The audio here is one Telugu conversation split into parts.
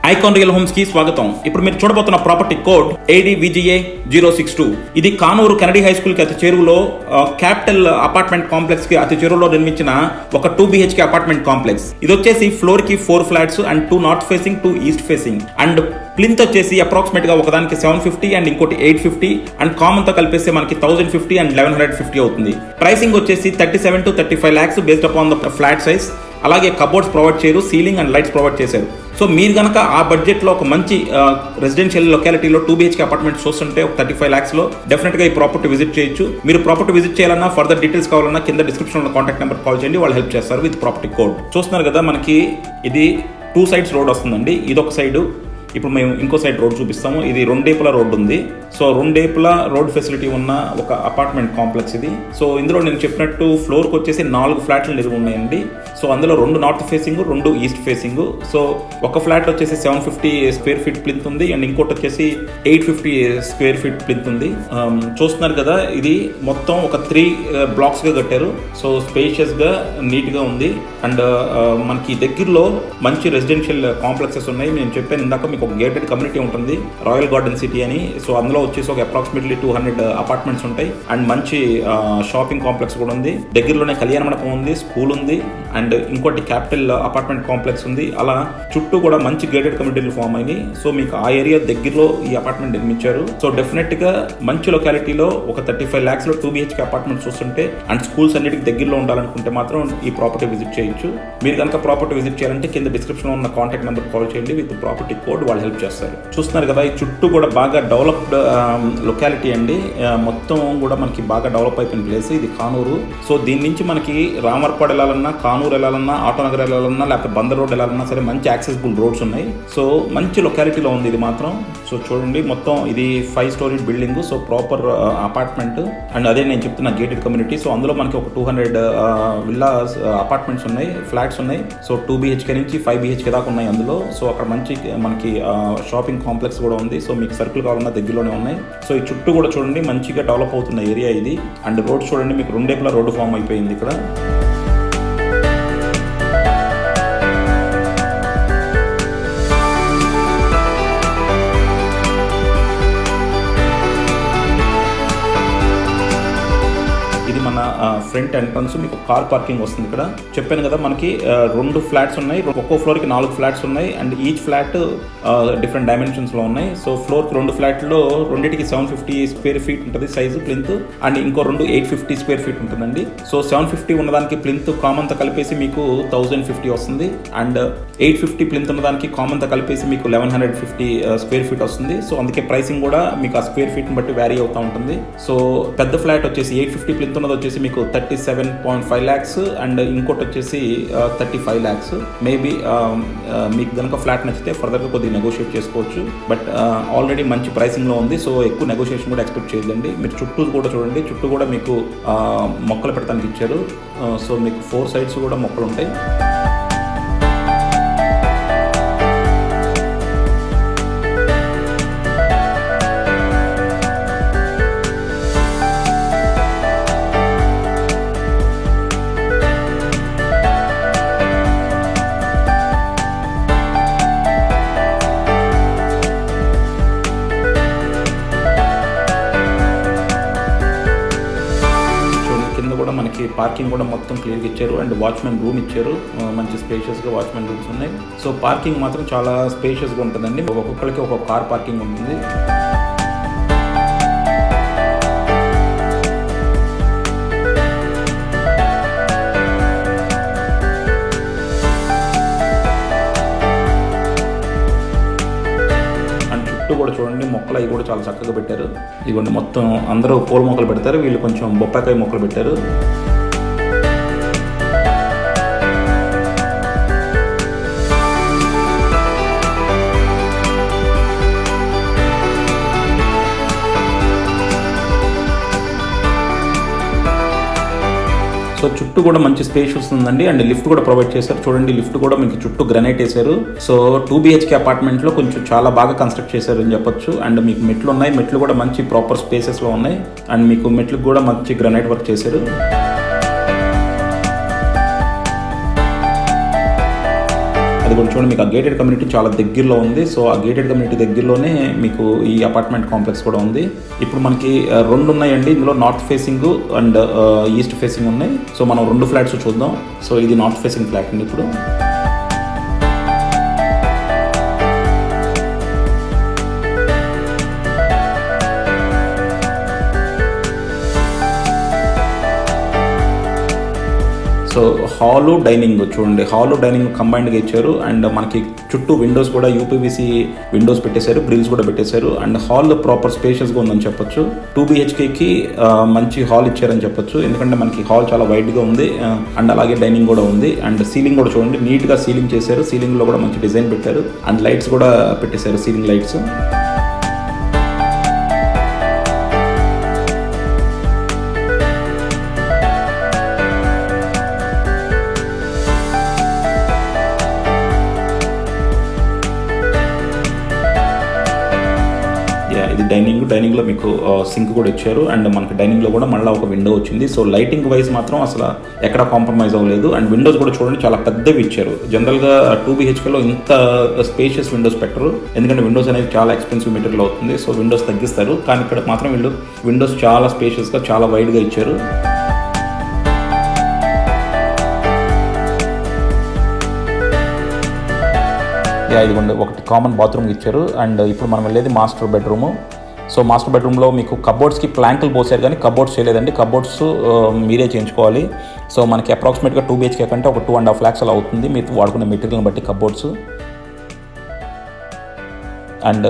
ఐకాన్ రియల్ హోమ్స్ కి స్వాగతం. ఇప్పుడు మీరు చూడబోతున్న ప్రాపర్టీ కోడ్ ADVGA 062. ఇది కానూరు కెనడీ హై స్కూల్ కి అతి చేరువలో క్యాపిటల్ అపార్ట్మెంట్ కాంప్లెక్స్ కి అతి చేరువలో నిర్మించిన ఒక 2 BHK అపార్ట్మెంట్ కాంప్లెక్స్. ఇది వచ్చేసి ఫ్లోర్ కి 4 flats and 2 north facing 2 east facing and plinth వచ్చేసి అప్రాక్సిమేట్ గా ఒకదానికి 750 అండ్ ఇంకోటి 850 అండ్ కామన్ తో కలిపేస్తే మనకి 1050 అండ్ 1150 అవుతుంది. ప్రైసింగ్ వచ్చేసి 37 to 35 lakhs based upon the flat size. అలాగే కబోర్డ్స్ ప్రొవైడ్ చేయరు, సీలింగ్ అండ్ లైట్స్ ప్రొవైడ్ చేశారు. సో మీరు కనుక ఆ బడ్జెట్లో ఒక మంచి రెసిడెన్షియల్ లొకాలిటీలో 2 BHK అపార్ట్మెంట్స్ చూస్తుంటే ఒక 35 lakhs లో డెఫినెట్ గా ఈ ప్రాపర్టీ విజిట్ చేయొచ్చు. మీరు ప్రాపర్టీ విజిట్ చేయాలన్నా ఫర్దర్ డీటెయిల్స్ కావాలన్నా కింద డిస్క్రిప్షన్ లో కాంటాక్ట్ నెంబర్ కాల్ చేయండి, వాళ్ళు హెల్ప్ చేస్తారు విత్ ప్రాపర్టీ కోడ్. చూస్తున్నారు కదా, మనకి ఇది 2 sides రోడ్ వస్తుందండి. ఇది ఒక సైడ్, ఇప్పుడు మేము ఇంకో సైడ్ రోడ్ చూపిస్తాము. ఇది రెండేపుల రోడ్ ఉంది. సో రెండేపుల రోడ్ ఫెసిలిటీ ఉన్న ఒక అపార్ట్మెంట్ కాంప్లెక్స్ ఇది. సో ఇందులో నేను చెప్పినట్టు ఫ్లోర్కి వచ్చేసి 4 ఫ్లాట్లు నిలువ ఉన్నాయండి. సో అందులో 2 north facing 2 east facing. So ఒక ఫ్లాట్ వచ్చేసి 750 స్క్వేర్ ఫీట్ ప్లింత్ ఉంది అండ్ ఇంకోటి వచ్చేసి 850 స్క్వేర్ ఫీట్ ప్లింత్ ఉంది. చూస్తున్నారు కదా, ఇది మొత్తం ఒక 3 blocks గా కట్టారు. సో స్పేషియస్ గా నీట్ గా ఉంది అండ్ మనకి దగ్గరలో మంచి రెసిడెన్షియల్ కాంప్లెక్సెస్ ఉన్నాయి. నేను చెప్పాను ఇందాక మీకు ఒక గేటెడ్ కమ్యూనిటీ ఉంటుంది, రాయల్ గార్డెన్ సిటీ అని. సో అందులో వచ్చేసి ఒక అప్రాక్సిమేట్లీ 200 అపార్ట్మెంట్స్ ఉంటాయి అండ్ మంచి షాపింగ్ కాంప్లెక్స్ కూడా ఉంది. దగ్గరలోనే కళ్యాణ మండపం ఉంది, స్కూల్ ఉంది అండ్ ఇంకోటి క్యాపిటల్ అపార్ట్మెంట్ కాంప్లెక్స్ ఉంది. అలా చుట్టూ కూడా మంచి గేటెడ్ కమ్యూనిటీలు ఫామ్ అయినాయి. సో మీకు ఆ ఏరియా దగ్గరలో ఈ అపార్ట్మెంట్ నిర్మించారు. సో డెఫినెట్ గా మంచి లొకాలిటీలో ఒక 35 lakhs లో 2 BHK అపార్ట్మెంట్ చూస్తుంటే అండ్ స్కూల్స్ అన్నిటికి దగ్గరలో ఉండాలనుకుంటే మాత్రం ఈ ప్రాపర్టీ విజిట్ చేయొచ్చు. మీరు కనుక ప్రాపర్టీ విజిట్ చేయాలంటే కింద డిస్క్రిప్షన్ లో ఉన్న కాంటాక్ట్ నెంబర్ కాల్ చేయండి, విత్ ప్రాపర్టీ కోడ్ వాళ్ళు హెల్ప్ చేస్తారు. చూస్తున్నారు కదా, ఈ చుట్టూ కూడా బాగా డెవలప్డ్ లొకాలిటీ అండి. మొత్తం కూడా మనకి బాగా డెవలప్ అయిపోయిన ప్లేస్ ఇది కానూరు. సో దీని నుంచి మనకి రామర్పాడు వెళ్ళాలన్నా, కానూరు వెళ్ళాలన్నా, ఆటోనగర్ వెళ్ళాలన్నా, లేకపోతే బందర్ రోడ్ వెళ్ళాలన్నా సరే మంచి యాక్సెసిబుల్ రోడ్స్ ఉన్నాయి. సో మంచి లొకాలిటీలో ఉంది ఇది మాత్రం. సో చూడండి, మొత్తం ఇది 5 story building. So proper apartment and అదే నేను చెప్తున్న గేటెడ్ కమ్యూనిటీ. సో అందులో మనకి ఒక 200 విల్లాస్ అపార్ట్మెంట్స్ ఉన్నాయి, ఫ్లాట్స్ ఉన్నాయి. సో 2 BHK నుంచి 5 BHK దాకా ఉన్నాయి అందులో. సో అక్కడ మంచి మనకి షాపింగ్ కాంప్లెక్స్ కూడా ఉంది. సో మీకు సర్కిల్ కావాలన్నా దగ్గరలోనే ఉన్నాయి. సో ఈ చుట్టూ కూడా చూడండి మంచిగా డెవలప్ అవుతున్న ఏరియా ఇది. అండ్ రోడ్ చూడండి, మీకు రెండేపులా రోడ్డు ఫామ్ అయిపోయింది ఇక్కడ. ఫ్రంట్ ఎంట్రన్స్ మీకు కార్ పార్కింగ్ వస్తుంది. ఇక్కడ చెప్పాను కదా, మనకి 2 ఫ్లాట్స్ ఉన్నాయి. ఒక్కో ఫ్లోర్ కి 4 ఫ్లాట్స్ ఉన్నాయి and each flat different dimensions లో ఉన్నాయి. సో ఫ్లోర్ కి 2 ఫ్లాట్లో రెండింటికి 750 స్క్వేర్ ఫీట్ ఉంటుంది సైజు ప్లింత్ అండ్ ఇంకో 2 850 స్క్వేర్ ఫీట్ ఉంటుందండి. సో 750 ఉన్నదానికి ప్లింత్ కామన్ తో కలిపేసి మీకు 1050 వస్తుంది అండ్ 850 ప్లింత్ ఉన్నదానికి కామన్ తో కలిపేసి మీకు 1150 స్క్వేర్ ఫీట్ వస్తుంది. సో అందుకే ప్రైసింగ్ కూడా మీకు ఆ స్క్వేర్ ఫీట్ ని బట్టి వ్యారీ అవుతూ ఉంటుంది. సో పెద్ద ఫ్లాట్ వచ్చేసి 850 ప్లింత్ ఉన్నది వచ్చేసి మీకు 37.5 lakhs అండ్ ఇంకోటి వచ్చేసి 35 lakhs. మేబీ మీకు కనుక ఫ్లాట్ నచ్చితే ఫర్దర్గా కొద్దిగా నెగోషియేట్ చేసుకోవచ్చు. బట్ ఆల్రెడీ మంచి ప్రైసింగ్లో ఉంది. సో ఎక్కువ నెగోషియేషన్ కూడా ఎక్స్పెక్ట్ చేయదండి. మీరు చుట్టూ కూడా చూడండి, చుట్టూ కూడా మీకు మొక్కలు పెడతానికి ఇచ్చారు. సో మీకు 4 sides కూడా మొక్కలు ఉంటాయి. మనకి పార్కింగ్ కూడా మొత్తం క్లియర్గా ఇచ్చారు అండ్ వాచ్మెన్ రూమ్ ఇచ్చారు. మంచి స్పేషియస్గా వాచ్మెన్ రూమ్స్ ఉన్నాయి. సో పార్కింగ్ మాత్రం చాలా స్పేషియస్గా ఉంటుందండి. ఒక్కొక్కరికి ఒక్కొక్క కార్ పార్కింగ్ ఉంటుంది. కూడా చూడండి, మొక్కలు అవి కూడా చాలా చక్కగా పెట్టారు. ఇదిగోండి, మొత్తం అందరూ పూల మొక్కలు పెడతారు, వీళ్ళు కొంచెం బొప్పాకాయ మొక్కలు పెట్టారు. సో చుట్టూ కూడా మంచి స్పేస్ వస్తుందండి అండ్ లిఫ్ట్ కూడా ప్రొవైడ్ చేశారు. చూడండి, లిఫ్ట్ కూడా మీకు చుట్టూ గ్రనైట్ వేశారు. సో 2 BHK అపార్ట్మెంట్ లో కొంచెం చాలా బాగా కన్స్ట్రక్ట్ చేశారు అని చెప్పొచ్చు. అండ్ మీకు మెట్లు ఉన్నాయి, మెట్లు కూడా మంచి ప్రాపర్ స్పేసెస్ లో ఉన్నాయి అండ్ మీకు మెట్లకు కూడా మంచి గ్రనైట్ వర్క్ చేశారు. అది కూడా చూడండి, మీకు ఆ గేటెడ్ కమ్యూనిటీ చాలా దగ్గరలో ఉంది. సో ఆ గేటెడ్ కమ్యూనిటీ దగ్గరలోనే మీకు ఈ అపార్ట్మెంట్ కాంప్లెక్స్ కూడా ఉంది. ఇప్పుడు మనకి 2 ఉన్నాయండి ఇందులో, north facing and east facing ఉన్నాయి. సో మనం 2 ఫ్లాట్స్ చూద్దాం. సో ఇది నార్త్ ఫేసింగ్ ఫ్లాట్ అండి. ఇప్పుడు సో హాలు డైనింగ్ చూడండి, హాలు డైనింగ్ కంబైన్డ్గా ఇచ్చారు. అండ్ మనకి చుట్టూ విండోస్ కూడా యూపీవీసీ విండోస్ పెట్టేశారు, గ్రిల్స్ కూడా పెట్టేశారు. అండ్ హాల్ ప్రాపర్ స్పేషియస్గా ఉందని చెప్పొచ్చు. 2 BHKకి మంచి హాల్ ఇచ్చారని చెప్పొచ్చు, ఎందుకంటే మనకి హాల్ చాలా వైడ్గా ఉంది. అండ్ అలాగే డైనింగ్ కూడా ఉంది. అండ్ సీలింగ్ కూడా చూడండి, నీట్గా సీలింగ్ చేశారు. సీలింగ్లో కూడా మంచి డిజైన్ పెట్టారు. అండ్ లైట్స్ కూడా పెట్టేశారు, సీలింగ్ లైట్స్. ఇది డైనింగ్లో మీకు సింక్ కూడా ఇచ్చారు. అండ్ మనకి డైనింగ్లో కూడా మళ్ళీ ఒక విండో వచ్చింది. సో లైటింగ్ వైజ్ మాత్రం అసలు ఎక్కడ కాంప్రమైజ్ అవ్వలేదు. అండ్ విండోస్ కూడా చూడండి చాలా పెద్దవి ఇచ్చారు. జనరల్గా 2 BHKలో ఇంత స్పేషియస్ విండోస్ పెట్టరు, ఎందుకంటే విండోస్ అనేది చాలా ఎక్స్పెన్సివ్ మెటీరియల్ అవుతుంది. సో విండోస్ తగ్గిస్తారు, కానీ ఇక్కడ మాత్రం వీళ్ళు విండోస్ చాలా స్పేషియస్గా చాలా వైడ్గా ఇచ్చారు. ఇదిగోండి ఒకటి కామన్ బాత్రూమ్ ఇచ్చారు. అండ్ ఇప్పుడు మనం వెళ్ళేది మాస్టర్ బెడ్రూము. సో మాస్టర్ బెడ్రూమ్లో మీకు కబోర్డ్స్కి ప్లాంకులు పోసారు, కానీ కబోర్డ్స్ చేయలేదండి. కబోర్డ్స్ మీరే చేయించుకోవాలి. సో మనకి అప్రాక్సిమేట్గా 2 BHK కంటే ఒక 2.5 lakhs అలా అవుతుంది మీరు వాడుకునే మెటీరియల్ని బట్టి కబోర్డ్స్. అండ్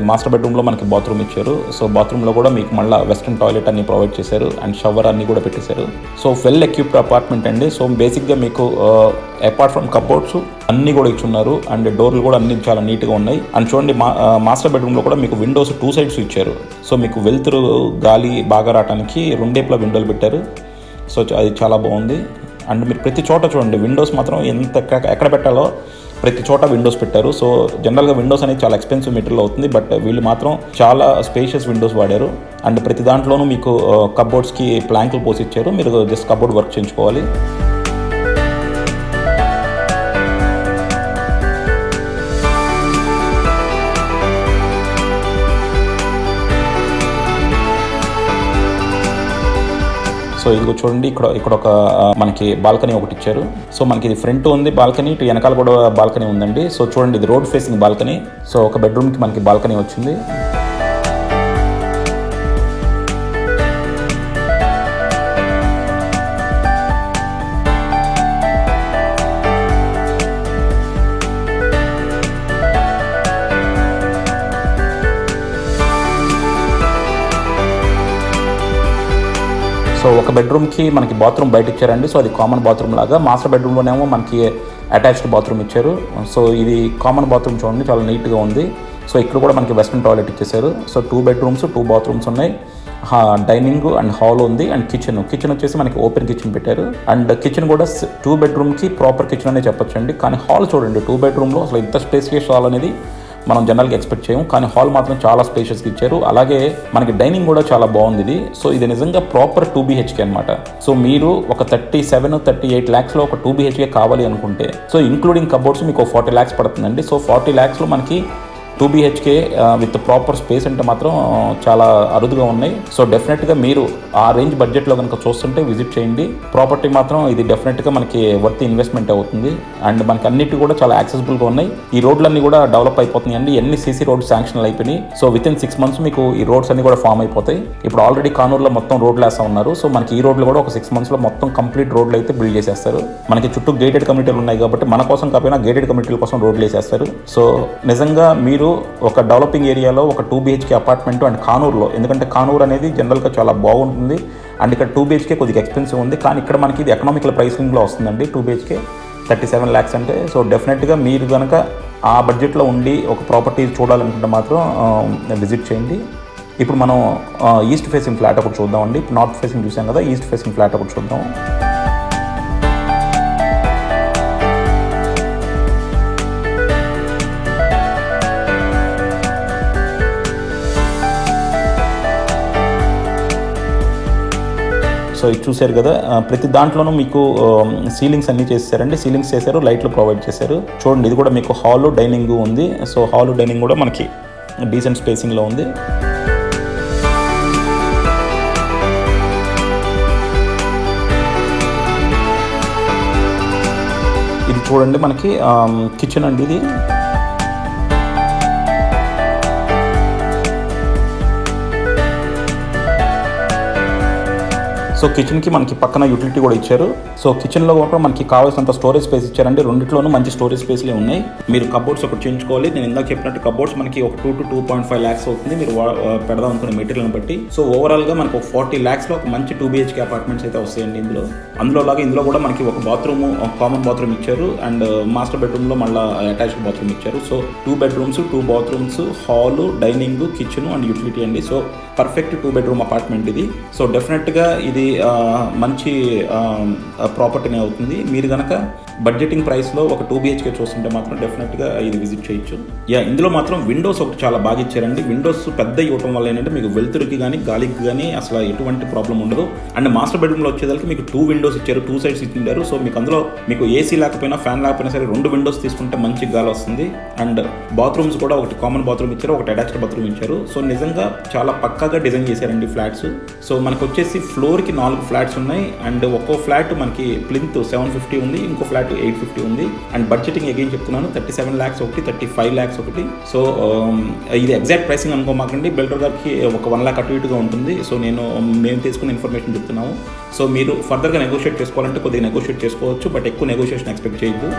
మాస్టర్ బెడ్రూమ్లో మనకి బాత్రూమ్ ఇచ్చారు. సో బాత్రూంలో కూడా మీకు మళ్ళీ వెస్ట్రన్ టాయిలెట్ అన్ని ప్రొవైడ్ చేశారు. అండ్ షవర్ అన్ని కూడా పెట్టేశారు. సో వెల్ ఎక్విప్డ్ అపార్ట్మెంట్ అండి. సో బేసిక్గా మీకు అపార్ట్ ఫ్రమ్ కబోర్డ్స్ అన్నీ కూడా ఇచ్చున్నారు. అండ్ డోర్లు కూడా అన్ని చాలా నీట్గా ఉన్నాయి. అండ్ చూడండి మాస్టర్ బెడ్రూమ్లో కూడా మీకు విండోస్ 2 sides ఇచ్చారు. సో మీకు వెలుతురు గాలి బాగా రావడానికి 2 వైపులా విండోలు పెట్టారు. సో అది చాలా బాగుంది. అండ్ మీరు ప్రతి చోట చూడండి విండోస్ మాత్రం ఎక్కడ పెట్టాలో ప్రతి చోట విండోస్ పెట్టారు. సో జనరల్గా విండోస్ అనేది చాలా ఎక్స్పెన్సివ్ మెటీరియల్ అవుతుంది, బట్ వీళ్ళు మాత్రం చాలా స్పేషియస్ విండోస్ వాడారు. అండ్ ప్రతి దాంట్లోనూ మీకు కబోర్డ్స్కి ప్లాంకులు పోసి ఇచ్చారు, మీరు జస్ట్ కబోర్డ్ వర్క్ చేయించుకోవాలి. సో ఇదిగో చూడండి, ఇక్కడ ఒక మనకి బాల్కనీ ఒకటి ఇచ్చారు. సో మనకి ఇది ఫ్రంట్ ఉంది బాల్కనీ, ఇటు వెనకాల కూడా బాల్కనీ ఉందండి. సో చూడండి ఇది రోడ్ ఫేసింగ్ బాల్కనీ. సో ఒక బెడ్రూమ్కి మనకి బాల్కనీ వచ్చింది. సో ఒక బెడ్రూమ్కి మనకి బాత్రూమ్ బయట ఇచ్చారండి. సో అది కామన్ బాత్రూమ్ లాగా. మాస్టర్ బెడ్రూమ్లోనేమో మనకి అటాచ్డ్ బాత్రూమ్ ఇచ్చారు. సో ఇది కామన్ బాత్రూమ్ చూడండి చాలా నీట్గా ఉంది. సో ఇక్కడ కూడా మనకి వెస్ట్రన్ టాయిలెట్ ఇచ్చేసారు. సో 2 bedrooms 2 bathrooms ఉన్నాయి. డైనింగ్ అండ్ హాల్ ఉంది. అండ్ కిచెన్ వచ్చేసి మనకి ఓపెన్ కిచెన్ పెట్టారు. అండ్ కిచెన్ కూడా 2 bedroomకి ప్రాపర్ కిచెన్ అనే చెప్పొచ్చండి. కానీ హాల్ చూడండి 2 bedroomలో అసలు ఇంత స్పేసియస్ హాల్ అనేది మనం జనరల్గా ఎక్స్పెక్ట్ చేయము, కానీ హాల్ మాత్రం చాలా స్పేషియస్గా ఇచ్చారు. అలాగే మనకి డైనింగ్ కూడా చాలా బాగుంది ఇది. సో ఇది నిజంగా ప్రాపర్ 2 BHK అనమాట. సో మీరు ఒక 37-38 lakhsలో ఒక 2 BHK కావాలి అనుకుంటే, సో ఇంక్లూడింగ్ కబోర్డ్స్ మీకు 40 lakhs పడుతుందండి. సో 40 lakhsలో మనకి 2 BHK విత్ ప్రాపర్ స్పేస్ అంటే మాత్రం చాలా అరుదుగా ఉన్నాయి. సో డెఫినెట్గా మీరు ఆ రేంజ్ బడ్జెట్లో కనుక చూస్తుంటే విజిట్ చేయండి. ప్రాపర్టీ మాత్రం ఇది డెఫినెట్గా మనకి వర్త్ ఇన్వెస్ట్మెంట్ అవుతుంది. అండ్ మనకి అన్నిటి కూడా చాలా యాక్సెసిబుల్గా ఉన్నాయి. ఈ రోడ్లన్నీ కూడా డెవలప్ అయిపోతున్నాయండి. ఎన్ని CC రోడ్స్ శాంక్షన్లు అయిపోయినాయి. సో వితిన్ 6 months మీకు ఈ రోడ్స్ అన్ని కూడా ఫామ్ అయిపోతాయి. ఇప్పుడు ఆల్రెడీ కానూరులో మొత్తం రోడ్లు వేస్తూ ఉన్నారు. సో మనకి ఈ రోడ్లు కూడా ఒక 6 monthsలో మొత్తం కంప్లీట్ రోడ్లు అయితే బిల్డ్ చేసేస్తారు. మనకి చుట్టూ గేటెడ్ కమ్యూనిటీలు ఉన్నాయి కాబట్టి మన కోసం కాకపోయినా గేటెడ్ కమ్యూనిటీల కోసం రోడ్లు వేసేస్తారు. సో నిజంగా మీరు ఒక డెవలపింగ్ ఏరియాలో ఒక 2 BHK అపార్ట్మెంట్ అండ్ కానూరులో, ఎందుకంటే కానూరు అనేది జనరల్గా చాలా బాగుంటుంది అండ్ ఇక్కడ 2 BHK కొద్దిగా ఎక్స్పెన్సివ్ ఉంది, కానీ ఇక్కడ మనకి ఇది ఎకనామికల్ ప్రైసింగ్లో వస్తుందండి. 2 BHK 37 lakhs అంటే. సో డెఫినెట్గా మీరు కనుక ఆ బడ్జెట్లో ఉండి ఒక ప్రాపర్టీ చూడాలనుకుంటే మాత్రం విజిట్ చేయండి. ఇప్పుడు మనం ఈస్ట్ ఫేసింగ్ ఫ్లాట్ ఒకటి చూద్దామండి. నార్త్ ఫేసింగ్ చూసాం కదా, ఈస్ట్ ఫేసింగ్ ఫ్లాట్ ఒకటి చూద్దాం. సో సో ఇది చూశారు కదా, ప్రతి దాంట్లోనూ మీకు సీలింగ్స్ అన్నీ చేశారండి. సీలింగ్స్ చేశారు, లైట్లు ప్రొవైడ్ చేశారు. చూడండి, ఇది కూడా మీకు హాలు డైనింగ్ ఉంది. సో హాలు డైనింగ్ కూడా మనకి డీసెంట్ స్పేసింగ్లో ఉంది. ఇది చూడండి మనకి కిచెన్ అండి. ఇది సో కిచెన్కి మనకి పక్కన యూటిలిటీ కూడా ఇచ్చారు. సో కిచెన్లో కూడా మనకి కావాల్సినంత స్టోరేజ్ స్పేస్ ఇచ్చారండి. రెండిట్లోనూ మంచి స్టోరేజ్ స్పేస్లే ఉన్నాయి. మీరు కబోర్డ్స్ ఒకటి చేయించుకోవాలి. నేను ఇందాక చెప్పినట్టు కబోర్డ్స్ మనకి ఒక 2 to 2.5 lakhs అవుతుంది మీరు పెడదాం అనుకునే మెటీరియల్ని బట్టి. సో ఓవరాల్గా మనకు 40 lakhsలో ఒక మంచి 2 BHK అపార్ట్మెంట్స్ అయితే వస్తాయండి ఇందులో కూడా మనకి ఒక బాత్రూమ్, కామన్ బాత్రూమ్ ఇచ్చారు అండ్ మాస్టర్ బెడ్రూమ్లో మళ్ళీ అటాచ్డ్ బాత్రూమ్ ఇచ్చారు. So 2 bedrooms 2 bathrooms, hall, dining, kitchen and utility అండి. సో పర్ఫెక్ట్ 2 bedroom అపార్ట్మెంట్ ఇది. సో డెఫినెట్గా ఇది మంచి ప్రాపర్టీనే అవుతుంది. మీరు కనుక బడ్జెటింగ్ ప్రైస్లో ఒక 2 BHK చూస్తుంటే మాత్రం డెఫినెట్గా ఇది విజిట్ చేయొచ్చు. ఇందులో మాత్రం విండోస్ ఒకటి చాలా బాగా ఇచ్చారండి. విండోస్ పెద్ద ఇవ్వటం వల్ల ఏంటంటే మీకు వెలుతురికి కానీ గాలికి కానీ అసలు ఎటువంటి ప్రాబ్లం ఉండదు. అండ్ మాస్టర్ బెడ్రూమ్లో వచ్చేదానికి మీకు 2 windows ఇచ్చారు, 2 sides ఇచ్చారు. సో మీకు అందులో మీకు ఏసీ లేకపోయినా ఫ్యాన్ లేకపోయినా సరే 2 windows తీసుకుంటే మంచి గాలి వస్తుంది. అండ్ బాత్రూమ్స్ కూడా ఒకటి కామన్ బాత్రూమ్ ఇచ్చారు, ఒకటి అటాచ్డ్ బాత్రూమ్ ఇచ్చారు. సో నిజంగా చాలా పక్కాగా డిజైన్ చేశారండి ఫ్లాట్స్. సో మనకు వచ్చేసి ఫ్లోర్కి 4 ఫ్లాట్స్ ఉన్నాయి. అండ్ ఒక్కో ఫ్లాట్ మనకి ప్లింత్ 750 ఉంది, ఇంకో ఫ్లాట్ 850 ఉంది. అండ్ బడ్జెటింగ్ అగైన్ చెప్తున్నాను, 37 lakhs ఒకటి, 35 lakhs ఒకటి. సో ఇది ఎగ్జాక్ట్ ప్రైసింగ్ అనుకోమాకండి, బిల్డర్ గారికి ఒక 1 lakh అటు ఇటుగా ఉంటుంది. సో మేము తీసుకున్న ఇన్ఫర్మేషన్ చెప్తున్నాము. సో మీరు ఫర్దర్గా నెగోషియేట్ చేసుకోవాలంటే కొద్దిగా నెగోషియేట్ చేసుకోవచ్చు, బట్ ఎక్కువ నెగోషియేషన్ ఎక్స్పెక్ట్ చేయొద్దు.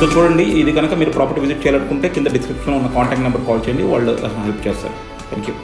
సో చూడండి, ఇది కనుక మీరు ప్రాపర్టీ విజిట్ చేయాలనుకుంటే కింద డిస్క్రిప్షన్లో ఉన్న కాంటాక్ట్ నెంబర్ కాల్ చేయండి, వాళ్ళు హెల్ప్ చేస్తారు. Thank you.